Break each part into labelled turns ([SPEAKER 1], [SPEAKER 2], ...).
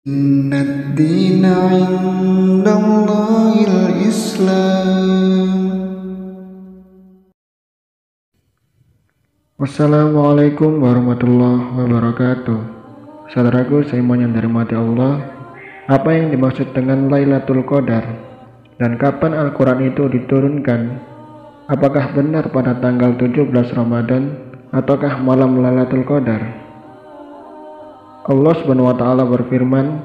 [SPEAKER 1] Inna ad-dina 'indallahil Islam. Wassalamualaikum warahmatullahi wabarakatuh. Saudaraku seiman yang dirahmati Allah, apa yang dimaksud dengan Lailatul Qadar dan kapan Al-Quran itu diturunkan? Apakah benar pada tanggal 17 Ramadan ataukah malam Lailatul Qadar? Allah Subhanahu wa taala berfirman,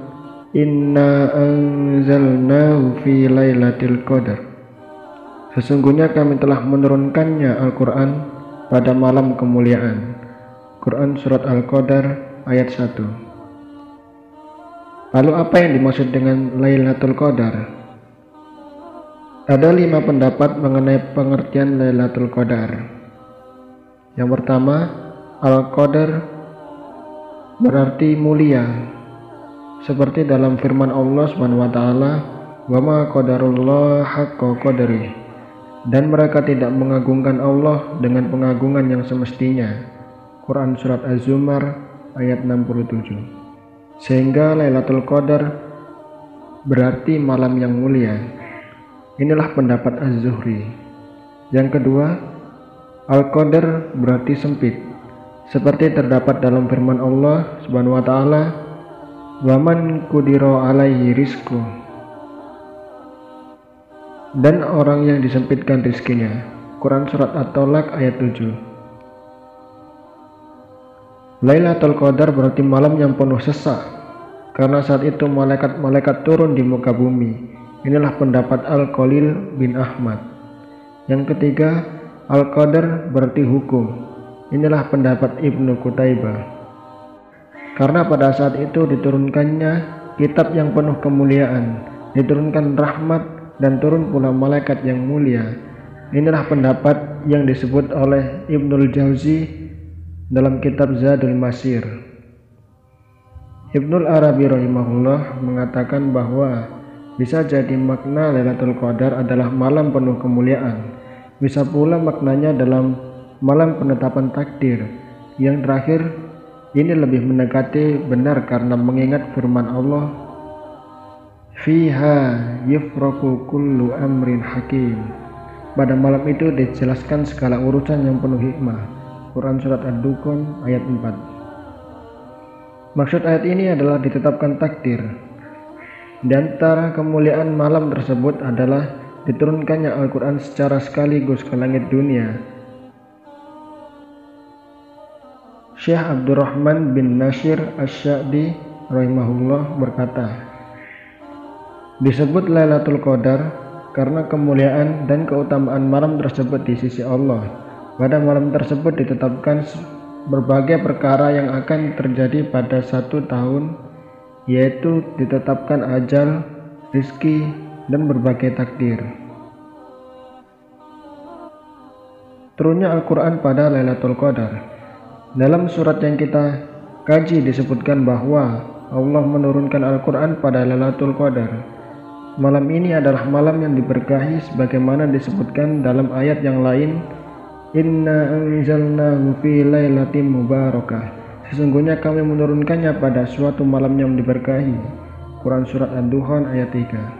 [SPEAKER 1] "Inna anzalnahu fi lailatul qadar." Sesungguhnya kami telah menurunkannya Al-Qur'an pada malam kemuliaan. Quran surat Al-Qadar ayat 1. Lalu apa yang dimaksud dengan Lailatul Qadar? Ada 5 pendapat mengenai pengertian Lailatul Qadar. Yang pertama, Al-Qadar berarti mulia, seperti dalam firman Allah Subhanahu wa taala, "Wa ma qadarullah haqqa qadri." Dan mereka tidak mengagungkan Allah dengan pengagungan yang semestinya. Quran surat Az-Zumar ayat 67. Sehingga Lailatul Qadar berarti malam yang mulia. Inilah pendapat Az-Zuhri. Yang kedua, Al-Qadar berarti sempit, seperti terdapat dalam firman Allah Subhanahu wa taala, "Waman qudira alaihi rizqu." Dan orang yang disempitkan rizkinya. Quran surat At-Talaq ayat 7. Lailatul Qadar berarti malam yang penuh sesak, karena saat itu malaikat-malaikat turun di muka bumi. Inilah pendapat Al-Qalil bin Ahmad. Yang ketiga, Al-Qadar berarti hukum. Inilah pendapat Ibnu Qutaibah. Karena pada saat itu diturunkannya kitab yang penuh kemuliaan, diturunkan rahmat dan turun pula malaikat yang mulia. Inilah pendapat yang disebut oleh Ibnul Jauzi dalam kitab Zadul Masir. Ibnul Arabi rahimahullah mengatakan bahwa bisa jadi makna Lailatul Qadar adalah malam penuh kemuliaan. Bisa pula maknanya dalam malam penetapan takdir. Yang terakhir ini lebih mendekati benar karena mengingat firman Allah, "Fiha yufraqu kullu amrin hakim." Pada malam itu dijelaskan segala urusan yang penuh hikmah. Quran surat Ad-Dukhan ayat 4. Maksud ayat ini adalah ditetapkan takdir. Di antara kemuliaan malam tersebut adalah diturunkannya Al-Quran secara sekaligus ke langit dunia. Syekh Abdurrahman bin Nasir Asy-Sya'di rahimahullah berkata, disebut Lailatul Qadar karena kemuliaan dan keutamaan malam tersebut di sisi Allah. Pada malam tersebut ditetapkan berbagai perkara yang akan terjadi pada 1 tahun, yaitu ditetapkan ajal, rizki, dan berbagai takdir. Turunnya Al-Quran pada Lailatul Qadar. Dalam surat yang kita kaji disebutkan bahwa Allah menurunkan Al-Quran pada Lailatul Qadar. Malam ini adalah malam yang diberkahi sebagaimana disebutkan dalam ayat yang lain, "Inna anzalnahu fi lailatin mubarakah." Sesungguhnya kami menurunkannya pada suatu malam yang diberkahi. Quran surat Ad-Dukhan ayat 3.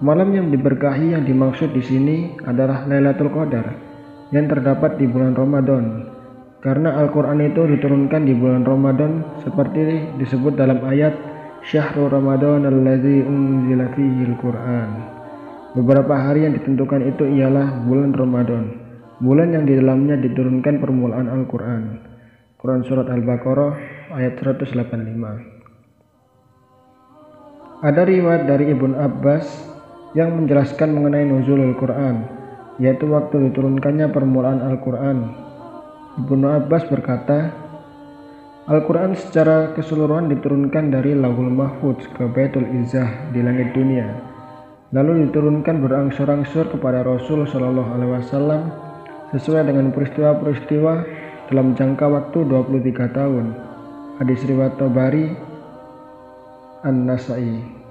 [SPEAKER 1] Malam yang diberkahi yang dimaksud di sini adalah Lailatul Qadar yang terdapat di bulan Ramadan, karena Al-Quran itu diturunkan di bulan Ramadan seperti disebut dalam ayat, "Syahrul Ramadan alladzi unzila fihil Qur'an." Beberapa hari yang ditentukan itu ialah bulan Ramadan, bulan yang di dalamnya diturunkan permulaan Al-Quran. Quran surat Al-Baqarah ayat 185. Ada riwayat dari Ibnu Abbas yang menjelaskan mengenai nuzulul Quran, yaitu waktu diturunkannya permulaan Al-Quran. Ibnu Abbas berkata, Al-Quran secara keseluruhan diturunkan dari Lauhul Mahfuz ke Baitul Izzah di langit dunia, lalu diturunkan berangsur-angsur kepada Rasul Shallallahu Alaihi Wasallam sesuai dengan peristiwa-peristiwa dalam jangka waktu 23 tahun. Hadis riwayat Tabari, An-Nasa'i.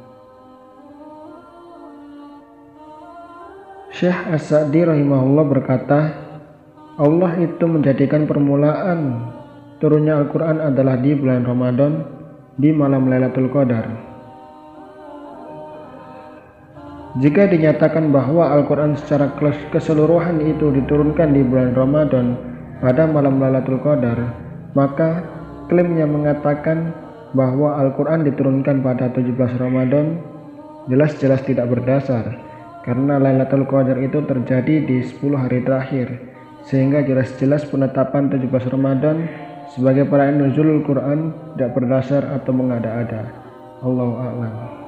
[SPEAKER 1] Syekh As-Sa'di rahimahullah berkata, Allah itu menjadikan permulaan turunnya Al-Quran adalah di bulan Ramadan di malam Lailatul Qadar. Jika dinyatakan bahwa Al-Quran secara keseluruhan itu diturunkan di bulan Ramadan pada malam Lailatul Qadar, maka klaim yang mengatakan bahwa Al-Quran diturunkan pada 17 Ramadan jelas-jelas tidak berdasar, karena Lailatul Qadar itu terjadi di 10 hari terakhir, sehingga jelas-jelas penetapan 17 Ramadan sebagai perayaan nuzulul Quran tidak berdasar atau mengada-ada. Allahu a'lam.